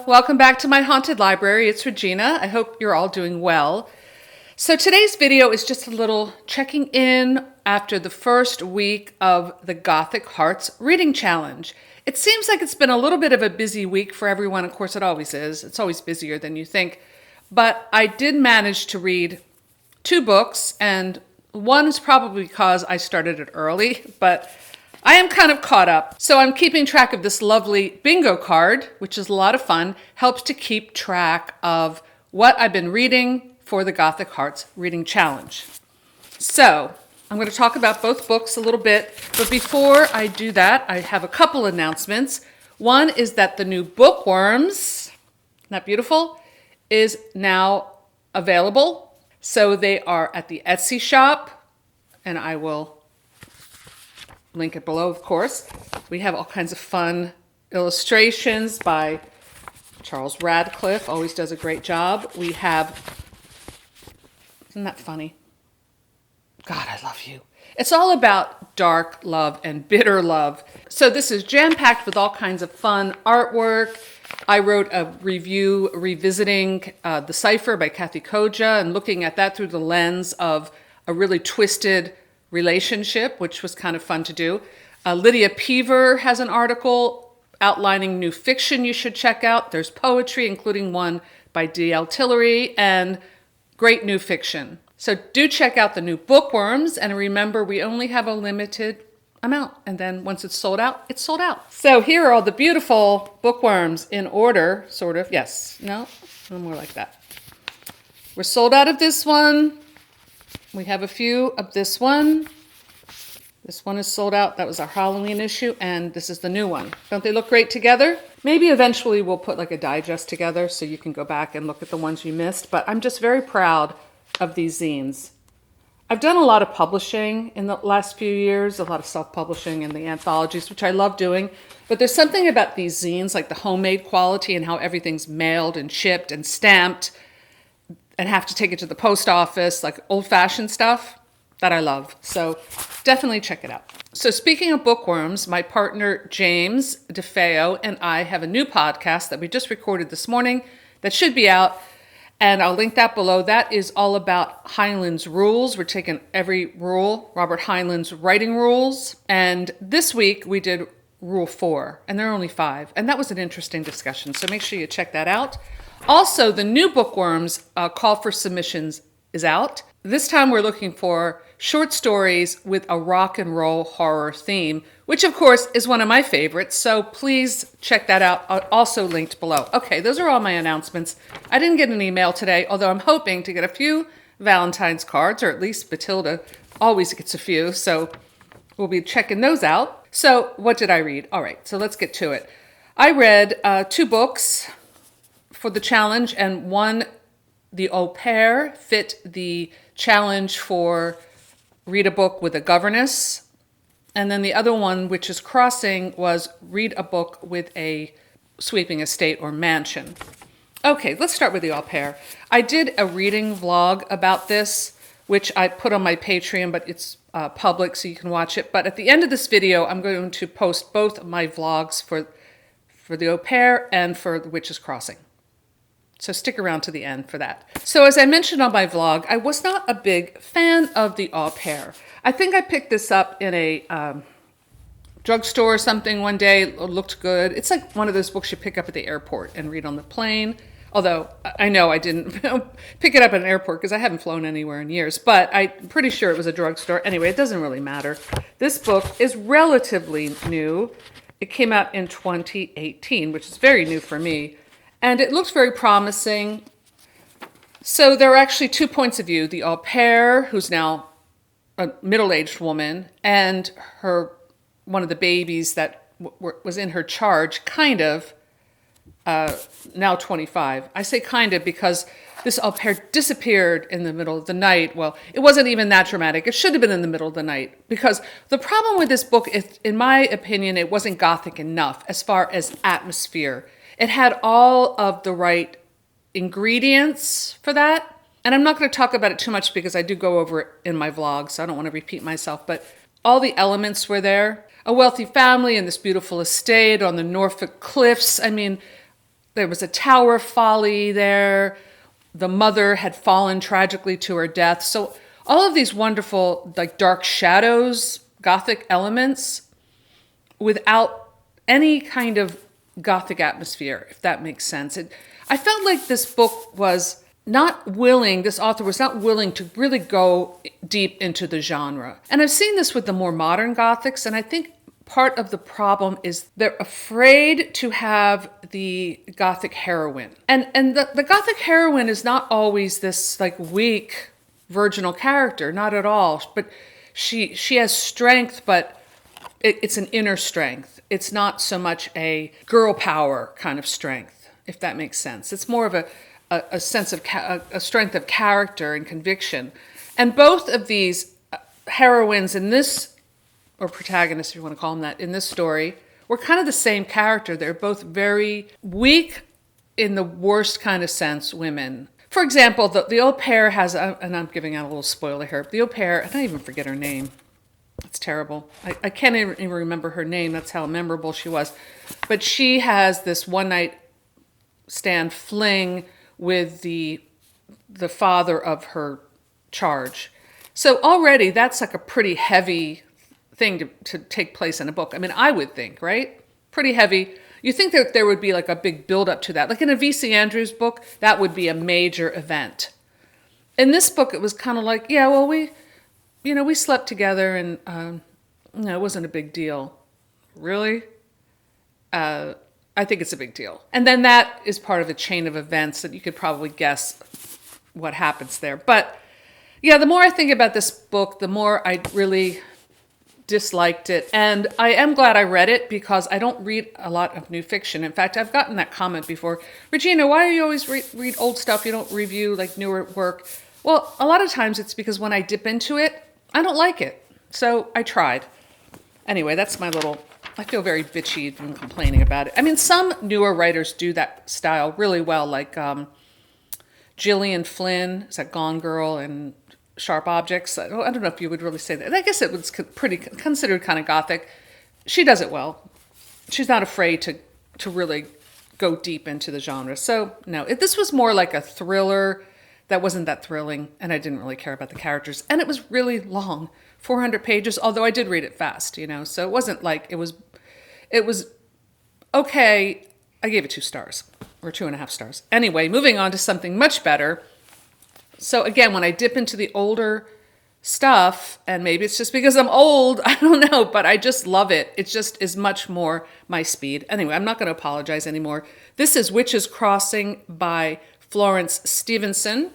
welcome back to my haunted library. It's Regina. I hope you're all doing well. So today's video is just a little checking in after the first week of the Gothic Hearts Reading Challenge. It seems like it's been a little bit of a busy week for everyone. Of course, it always is. It's always busier than you think. But I did manage to read 2 books, and one is probably because I started it early, but I am kind of caught up. So I'm keeping track of this lovely bingo card, which is a lot of fun, helps to keep track of what I've been reading for the Gothic Hearts Reading Challenge. So I'm going to talk about both books a little bit, but before I do that, I have a couple announcements. One is that the new Bookworms, isn't that beautiful, is now available. So they are at the Etsy shop, and I will link it below, of course. We have all kinds of fun illustrations by Charles Radcliffe, always does a great job. We have, isn't that funny? God, I love you. It's all about dark love and bitter love. So this is jam-packed with all kinds of fun artwork. I wrote a review revisiting The Cipher by Kathy Koja and looking at that through the lens of a really twisted relationship, which was kind of fun to do. Lydia Peaver has an article outlining new fiction you should check out. There's poetry, including one by D.L. Tillery, and great new fiction. So do check out the new Bookworms, and remember, we only have a limited amount, and then once it's sold out, it's sold out. So here are all the beautiful Bookworms in order, sort of. Yes, no, more like that. We're sold out of this one. We have a few of this one. This one is sold out. That was our Halloween issue, and this is the new one. Don't they look great together? Maybe eventually we'll put like a digest together so you can go back and look at the ones you missed, but I'm just very proud of these zines. I've done a lot of publishing in the last few years, a lot of self-publishing and the anthologies, which I love doing, but there's something about these zines, like the homemade quality and how everything's mailed and shipped and stamped and have to take it to the post office, like old-fashioned stuff that I love. So definitely check it out. So speaking of Bookworms, my partner James DeFeo and I have a new podcast that we just recorded this morning that should be out, and I'll link that below. That is all about Heinlein's rules. We're taking every rule, Robert Heinlein's writing rules, and this week we did Rule 4, and there are only 5, and that was an interesting discussion, so make sure you check that out. Also, the new Bookworms call for submissions is out. This time we're looking for short stories with a rock and roll horror theme, which of course is one of my favorites, so please check that out, also linked below. Okay, those are all my announcements. I didn't get an email today, although I'm hoping to get a few Valentine's cards, or at least Batilda always gets a few, so we'll be checking those out. So what did I read? All right, so let's get to it. I read 2 books for the challenge, and one, the Oper, fit the challenge for read a book with a governess. And then the other one, which is Crossing, was read a book with a sweeping estate or mansion. Okay, let's start with the Oper. I did a reading vlog about this, which I put on my Patreon, but it's public so you can watch it. But at the end of this video, I'm going to post both of my vlogs for the Oper and for The Witch's Crossing. So stick around to the end for that. So as I mentioned on my vlog, I was not a big fan of the Opir. I think I picked this up in a drugstore or something one day. It looked good. It's like one of those books you pick up at the airport and read on the plane. Although I know I didn't pick it up at an airport because I haven't flown anywhere in years, but I'm pretty sure it was a drugstore. Anyway, it doesn't really matter. This book is relatively new. It came out in 2018, which is very new for me. And it looks very promising. So there are actually 2 points of view. The au pair, who's now a middle-aged woman, and one of the babies that was in her charge, kind of, now 25. I say kind of because this au pair disappeared in the middle of the night. Well, it wasn't even that dramatic. It should have been in the middle of the night, because the problem with this book is, in my opinion, it wasn't Gothic enough as far as atmosphere. It had all of the right ingredients for that. And I'm not going to talk about it too much because I do go over it in my vlog, so I don't want to repeat myself. But all the elements were there. A wealthy family in this beautiful estate on the Norfolk cliffs. I mean, there was a Tower of Folly there. The mother had fallen tragically to her death. So all of these wonderful, like, dark shadows, Gothic elements, without any kind of Gothic atmosphere, if that makes sense. I felt like this book was not willing, this author was not willing to really go deep into the genre. And I've seen this with the more modern Gothics, and I think part of the problem is they're afraid to have the Gothic heroine. And the Gothic heroine is not always this like weak, virginal character, not at all. But she has strength, but it's an inner strength. It's not so much a girl power kind of strength, if that makes sense. It's more of a sense of a strength of character and conviction. And both of these heroines in this, or protagonists, if you want to call them that, in this story, were kind of the same character. They're both very weak in the worst kind of sense, women. For example, the Oper has, and I'm giving out a little spoiler here, the Oper, I don't even forget her name. It's terrible. I can't even remember her name. That's how memorable she was. But she has this one-night stand fling with the father of her charge. So already that's like a pretty heavy thing to take place in a book. I mean, I would think, right? Pretty heavy. You think that there would be like a big build up to that. Like in a V.C. Andrews book, that would be a major event. In this book, it was kind of like, yeah, well, we slept together and, it wasn't a big deal. Really? I think it's a big deal. And then that is part of a chain of events that you could probably guess what happens there. But yeah, the more I think about this book, the more I really disliked it. And I am glad I read it because I don't read a lot of new fiction. In fact, I've gotten that comment before. Regina, why do you always read old stuff? You don't review like newer work. Well, a lot of times it's because when I dip into it, I don't like it. So I tried. Anyway, that's my little, I feel very bitchy when complaining about it. I mean, some newer writers do that style really well, like Gillian Flynn, is that Gone Girl and Sharp Objects. I don't know if you would really say that. I guess it was pretty considered kind of Gothic. She does it well. She's not afraid to really go deep into the genre. So no, this was more like a thriller that wasn't that thrilling, and I didn't really care about the characters. And it was really long, 400 pages, although I did read it fast, so it wasn't like it was okay. I gave it 2 stars, or 2.5 stars. Anyway, moving on to something much better. So again, when I dip into the older stuff, and maybe it's just because I'm old, I don't know, but I just love it. It just is much more my speed. Anyway, I'm not going to apologize anymore. This is Witch's Crossing by Florence Stevenson.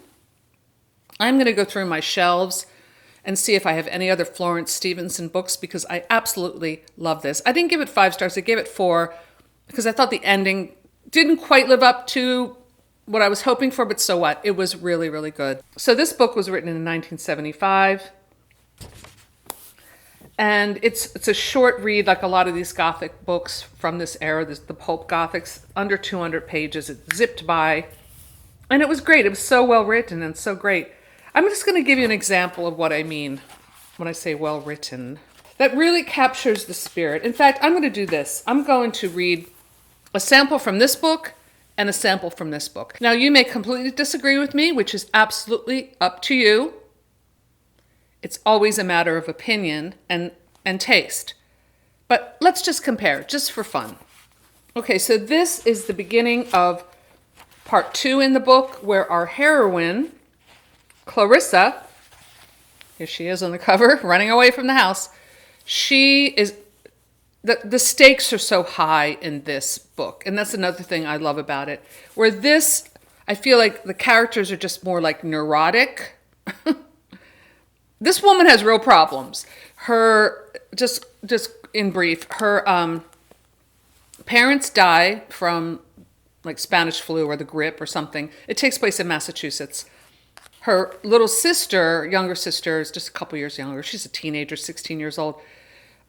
I'm going to go through my shelves and see if I have any other Florence Stevenson books because I absolutely love this. I didn't give it 5 stars. I gave it 4 because I thought the ending didn't quite live up to what I was hoping for, but so what? It was really, really good. So this book was written in 1975. And it's a short read, like a lot of these Gothic books from this era, the pulp Gothics, under 200 pages. It zipped by. And it was great. It was so well written and so great. I'm just going to give you an example of what I mean when I say well written. That really captures the spirit. In fact, I'm going to do this. I'm going to read a sample from this book and a sample from this book. Now, you may completely disagree with me, which is absolutely up to you. It's always a matter of opinion and taste. But let's just compare, just for fun. Okay, so this is the beginning of part 2 in the book, where our heroine, Clarissa, here she is on the cover, running away from the house. She is, the stakes are so high in this book. And that's another thing I love about it. Where this, I feel like the characters are just more like neurotic. This woman has real problems. Her, just in brief, her parents die from like Spanish flu or the grip or something. It takes place in Massachusetts. Her little sister, younger sister, is just a couple years younger. She's a teenager, 16 years old.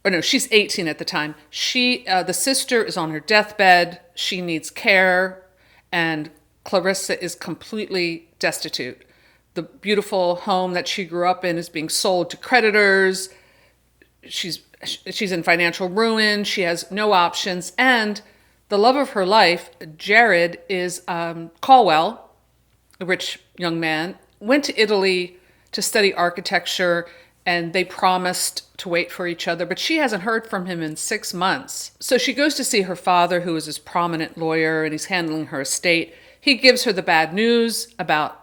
Or no, she's 18 at the time. The sister is on her deathbed. She needs care. And Clarissa is completely destitute. The beautiful home that she grew up in is being sold to creditors. She's in financial ruin. She has no options. And the love of her life, Jared, is Caldwell, a rich young man, went to Italy to study architecture, and they promised to wait for each other, but she hasn't heard from him in 6 months. So she goes to see her father, who is this prominent lawyer, and he's handling her estate. He gives her the bad news about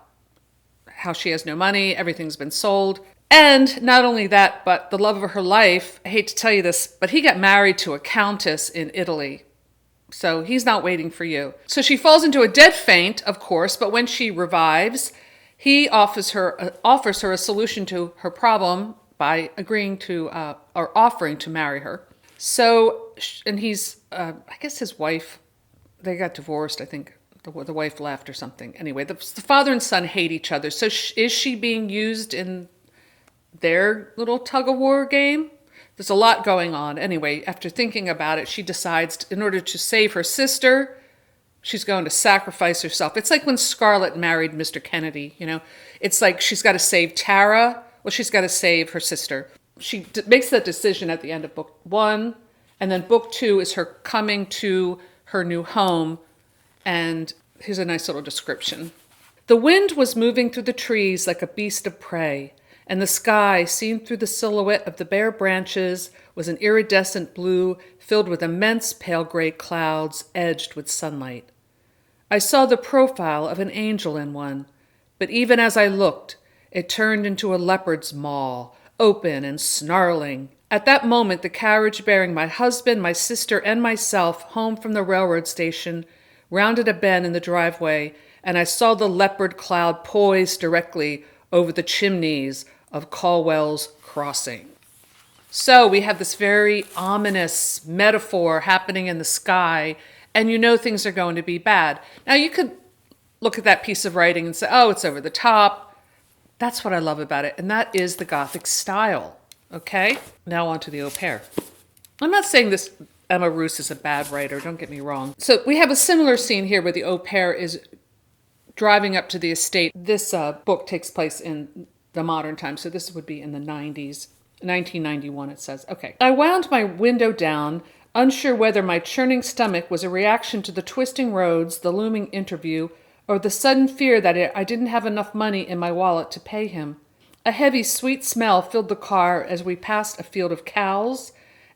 how she has no money, everything's been sold. And not only that, but the love of her life, I hate to tell you this, but he got married to a countess in Italy. So he's not waiting for you. So she falls into a dead faint, of course, but when she revives, he offers her a solution to her problem by agreeing to, or offering to marry her. So, and he's, I guess his wife, they got divorced, I think. The wife left or something. Anyway, the father and son hate each other. So is she being used in their little tug-of-war game? There's a lot going on. Anyway, after thinking about it, she decides in order to save her sister, she's going to sacrifice herself. It's like when Scarlett married Mr. Kennedy, you know? It's like she's got to save Tara. Well, she's got to save her sister. She makes that decision at the end of book 1. And then book 2 is her coming to her new home. And here's a nice little description. The wind was moving through the trees like a beast of prey, and the sky, seen through the silhouette of the bare branches, was an iridescent blue filled with immense pale gray clouds edged with sunlight. I saw the profile of an angel in one, but even as I looked, it turned into a leopard's maw, open and snarling. At that moment, the carriage bearing my husband, my sister, and myself home from the railroad station rounded a bend in the driveway, and I saw the leopard cloud poised directly over the chimneys of Caldwell's Crossing. So we have this very ominous metaphor happening in the sky, and you know things are going to be bad. Now you could look at that piece of writing and say, oh, it's over the top. That's what I love about it, and that is the Gothic style. Okay? Now on to the Oper. I'm not saying this Emma Rous is a bad writer, don't get me wrong. So we have a similar scene here where the Oper is driving up to the estate. This book takes place in the modern time, so this would be in the 90s. 1991, it says. Okay. I wound my window down, unsure whether my churning stomach was a reaction to the twisting roads, the looming interview, or the sudden fear that I didn't have enough money in my wallet to pay him. A heavy, sweet smell filled the car as we passed a field of cows,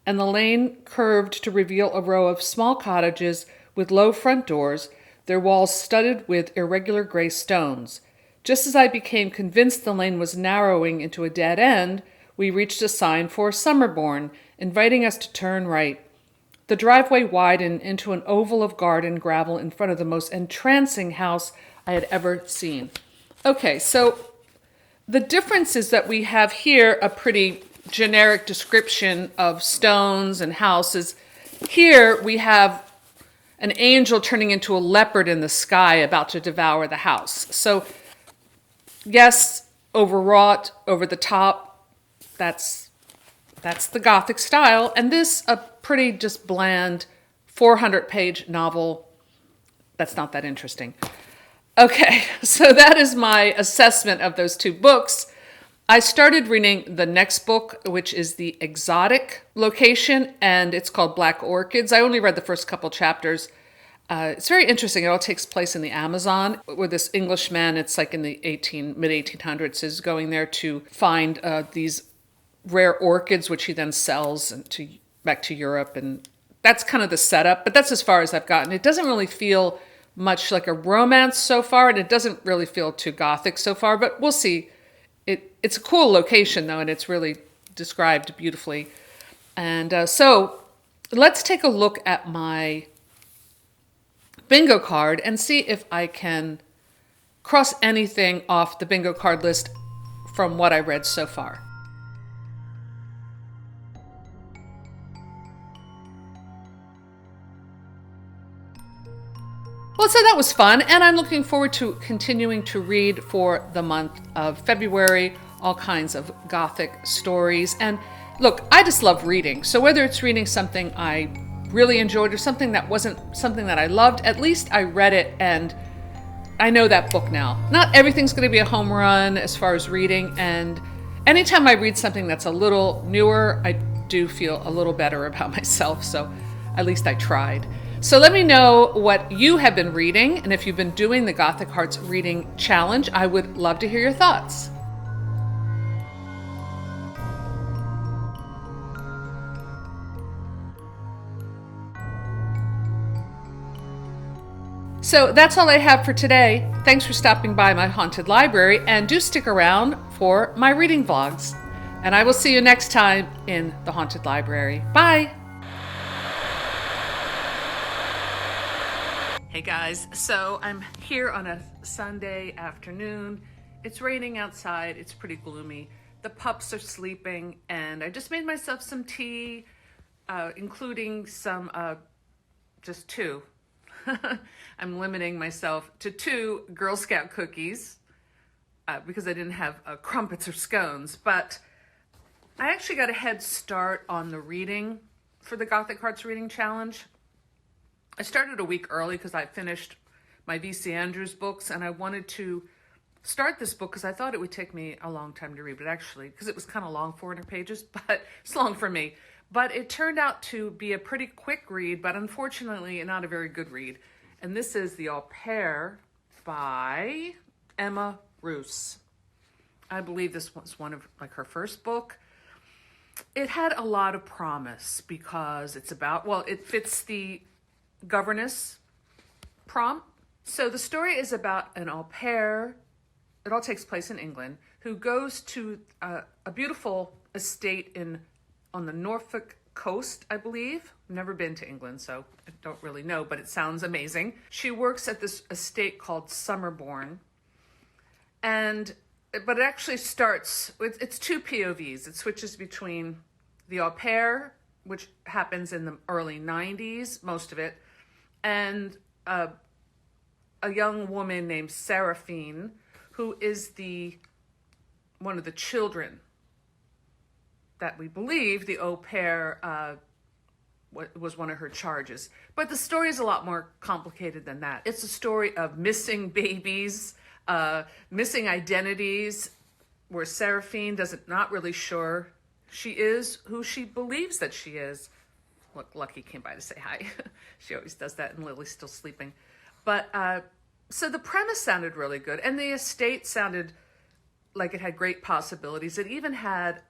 and the lane curved to reveal a row of small cottages with low front doors, their walls studded with irregular gray stones. Just as I became convinced the lane was narrowing into a dead end, we reached a sign for Summerbourne, inviting us to turn right. The driveway widened into an oval of garden gravel in front of the most entrancing house I had ever seen. Okay, so the difference is that we have here a pretty generic description of stones and houses. Here we have an angel turning into a leopard in the sky about to devour the house. So yes, overwrought, over the top, that's the Gothic style. And this, a pretty just bland 400-page novel. That's not that interesting. Okay, so that is my assessment of those two books. I started reading the next book, which is the exotic location, and it's called Black Orchids. I only read the first couple chapters. It's very interesting. It all takes place in the Amazon, where this Englishman, it's like in the mid-1800s, is going there to find these rare orchids, which he then sells back to Europe, and that's kind of the setup, but that's as far as I've gotten. It doesn't really feel much like a romance so far, and it doesn't really feel too Gothic so far, but we'll see. It's a cool location, though, and it's really described beautifully. And so let's take a look at my bingo card and see if I can cross anything off the bingo card list from what I read so far. Well, so that was fun, and I'm looking forward to continuing to read for the month of February, all kinds of Gothic stories. And look, I just love reading. So whether it's reading something I really enjoyed or something that wasn't something that I loved, at least I read it and I know that book now. Not everything's going to be a home run as far as reading, and anytime I read something that's a little newer, I do feel a little better about myself, so at least I tried. So let me know what you have been reading, and if you've been doing the Gothic Hearts Reading Challenge, I would love to hear your thoughts. So that's all I have for today. Thanks for stopping by my haunted library, and do stick around for my reading vlogs. And I will see you next time in the haunted library. Bye! Hey guys, so I'm here on a Sunday afternoon. It's raining outside, it's pretty gloomy. The pups are sleeping, and I just made myself some tea, including some, just two. I'm limiting myself to 2 Girl Scout cookies because I didn't have crumpets or scones, but I actually got a head start on the reading for the Gothic Hearts Reading Challenge. I started a week early because I finished my V.C. Andrews books, and I wanted to start this book because I thought it would take me a long time to read, but actually, because it was kind of long, 400 pages, but it's long for me. But it turned out to be a pretty quick read, but unfortunately not a very good read. And this is the Opir by Emma Rous. I believe this was one of her first book. It had a lot of promise because it's about, well, it fits the governess prompt. So the story is about an au pair, it all takes place in England, who goes to a beautiful estate on the Norfolk coast, I believe. I've never been to England, so I don't really know, but it sounds amazing. She works at this estate called Summerbourne, but it actually starts, it's 2 POVs. It switches between the au pair, which happens in the early 90s, most of it, and a young woman named Seraphine, who is one of the children that we believe the au pair was one of her charges. But the story is a lot more complicated than that. It's a story of missing babies, missing identities, where Seraphine not really sure she is who she believes that she is. Look, Lucky came by to say hi. She always does that, and Lily's still sleeping. But so the premise sounded really good, and the estate sounded like it had great possibilities. It even had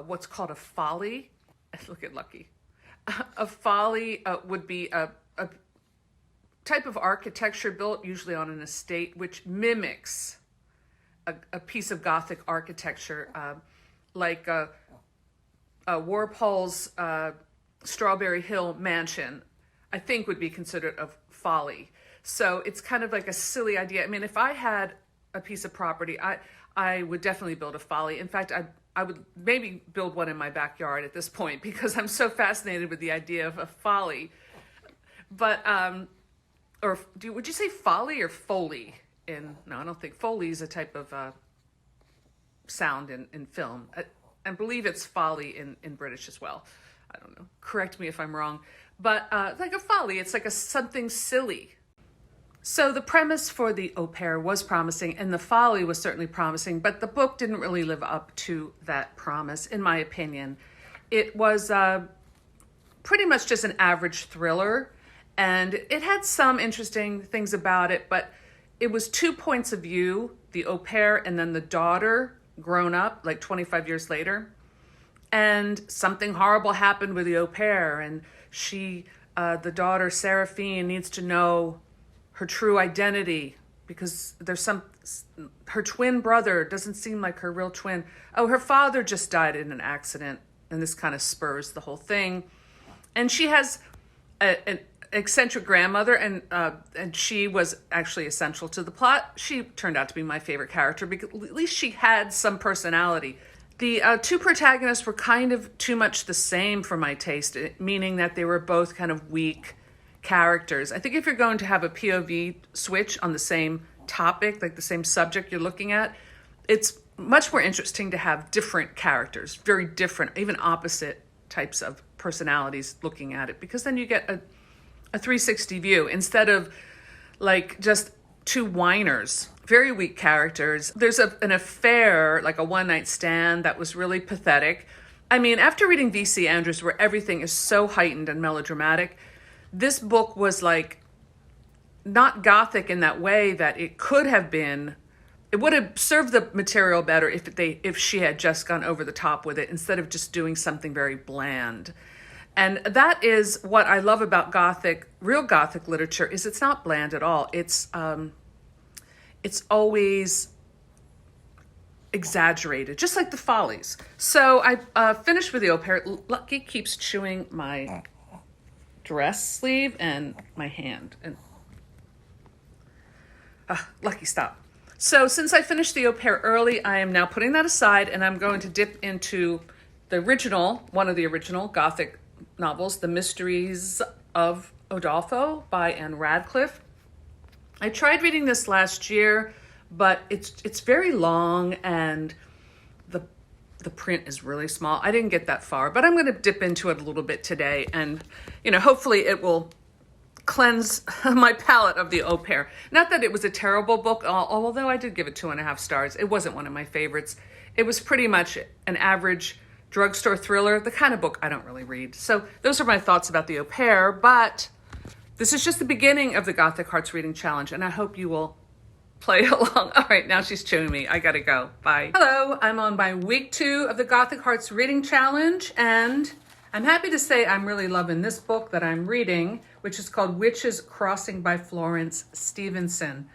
what's called a folly. Look at Lucky. A folly would be a type of architecture built usually on an estate which mimics a piece of Gothic architecture, like Walpole's Strawberry Hill mansion, I think would be considered a folly. So it's kind of like a silly idea. I mean, if I had a piece of property, I would definitely build a folly. In fact, I would maybe build one in my backyard at this point because I'm so fascinated with the idea of a folly. But, would you say folly or foley? No, I don't think foley is a type of sound in film. I believe it's folly in British as well. I don't know. Correct me if I'm wrong. But like a folly, it's like something silly. So the premise for the au pair was promising, and the folly was certainly promising, but the book didn't really live up to that promise, in my opinion. It was pretty much just an average thriller, and it had some interesting things about it, but it was 2 points of view, the au pair and then the daughter grown up, like 25 years later. And something horrible happened with the au pair, and the daughter, Seraphine, needs to know her true identity because her twin brother doesn't seem like her real twin. Oh, her father just died in an accident, and this kind of spurs the whole thing. And she has an eccentric grandmother, and she was actually essential to the plot. She turned out to be my favorite character because at least she had some personality. The 2 protagonists were kind of too much the same for my taste, meaning that they were both kind of weak characters. I think if you're going to have a POV switch on the same topic, like the same subject you're looking at, it's much more interesting to have different characters, very different, even opposite types of personalities looking at it, because then you get a 360 view instead of like just 2 whiners, very weak characters. There's an affair, like a one-night stand that was really pathetic. I mean, after reading V.C. Andrews, where everything is so heightened and melodramatic, this book was like not Gothic in that way that it could have been. It would have served the material better if she had just gone over the top with it instead of just doing something very bland. And that is what I love about Gothic, real Gothic literature, is it's not bland at all. It's always exaggerated, just like the Follies. So I finished with the Opir. Lucky keeps chewing my dress sleeve and my hand. And Lucky, stop. So since I finished the Opir early, I am now putting that aside, and I'm going to dip into the original, one of the original Gothic novels, The Mysteries of Udolpho by Anne Radcliffe. I tried reading this last year, but it's very long and the print is really small. I didn't get that far, but I'm going to dip into it a little bit today, and hopefully it will cleanse my palate of the Opir. Not that it was a terrible book, although I did give it 2.5 stars. It wasn't one of my favorites. It was pretty much an average drugstore thriller, the kind of book I don't really read. So those are my thoughts about the Opir, but this is just the beginning of the Gothic Hearts Reading Challenge, and I hope you will play along. All right, now she's chewing me. I gotta go. Bye. Hello, I'm on my week 2 of the Gothic Hearts Reading Challenge, and I'm happy to say I'm really loving this book that I'm reading, which is called Witches Crossing by Florence Stevenson.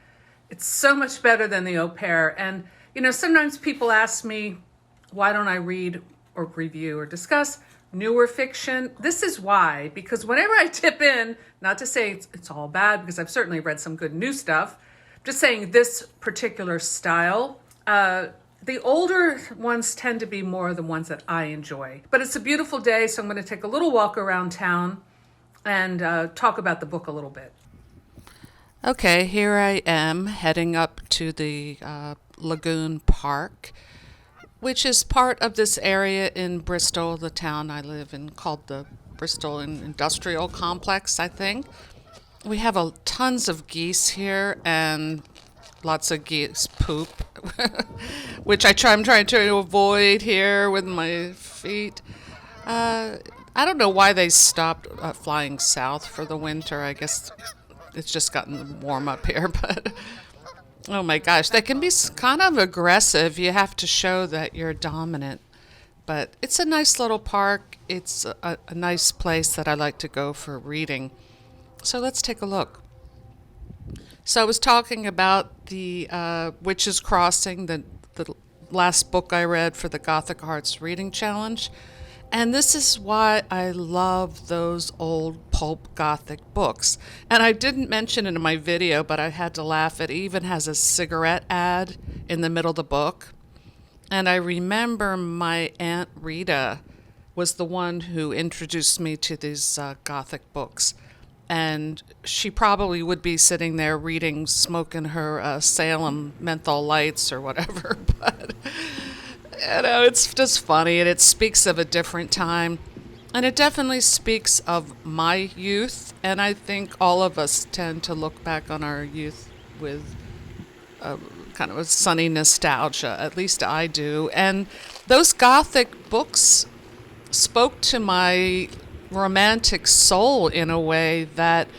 It's so much better than the Opir. And, sometimes people ask me, why don't I read or review or discuss newer fiction? This is why, because whenever I tip in, not to say it's all bad, because I've certainly read some good new stuff, just saying this particular style, the older ones tend to be more the ones that I enjoy. But it's a beautiful day, so I'm going to take a little walk around town and talk about the book a little bit. Okay, here I am heading up to the Lagoon Park, which is part of this area in Bristol, the town I live in, called the Bristol Industrial Complex, I think. We have tons of geese here and lots of geese poop, which I'm trying to avoid here with my feet. I don't know why they stopped flying south for the winter. I guess it's just gotten warm up here, but oh my gosh, they can be kind of aggressive. You have to show that you're dominant, but it's a nice little park. It's a nice place that I like to go for reading. So let's take a look. So I was talking about the Witches Crossing, the last book I read for the Gothic Hearts Reading Challenge. And this is why I love those old pulp Gothic books. And I didn't mention it in my video, but I had to laugh. It even has a cigarette ad in the middle of the book. And I remember my Aunt Rita was the one who introduced me to these Gothic books. And she probably would be sitting there reading, smoking her Salem menthol lights or whatever. But, it's just funny, and it speaks of a different time. And it definitely speaks of my youth. And I think all of us tend to look back on our youth with kind of a sunny nostalgia. At least I do. And those Gothic books spoke to my romantic soul in a way that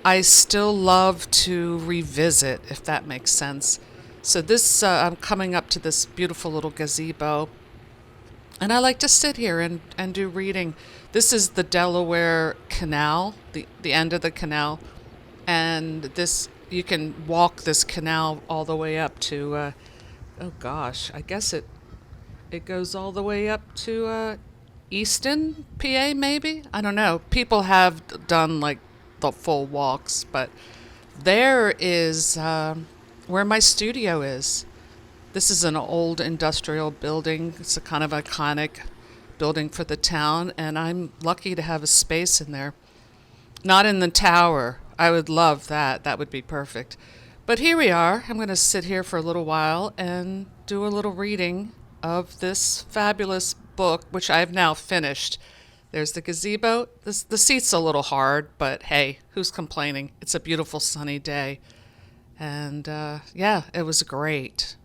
I still love to revisit, if that makes sense. So this, I'm coming up to this beautiful little gazebo, and I like to sit here and do reading. This is the Delaware Canal, the end of the canal, and this, you can walk this canal all the way up to, oh gosh, I guess it goes all the way up to Easton, PA, maybe? I don't know. People have done like the full walks, but there is where my studio is. This is an old industrial building. It's a kind of iconic building for the town, and I'm lucky to have a space in there. Not in the tower. I would love that. That would be perfect. But here we are. I'm going to sit here for a little while and do a little reading of this fabulous book, which I've now finished. There's the gazebo. The seat's a little hard, but hey, who's complaining? It's a beautiful sunny day. And yeah, it was great.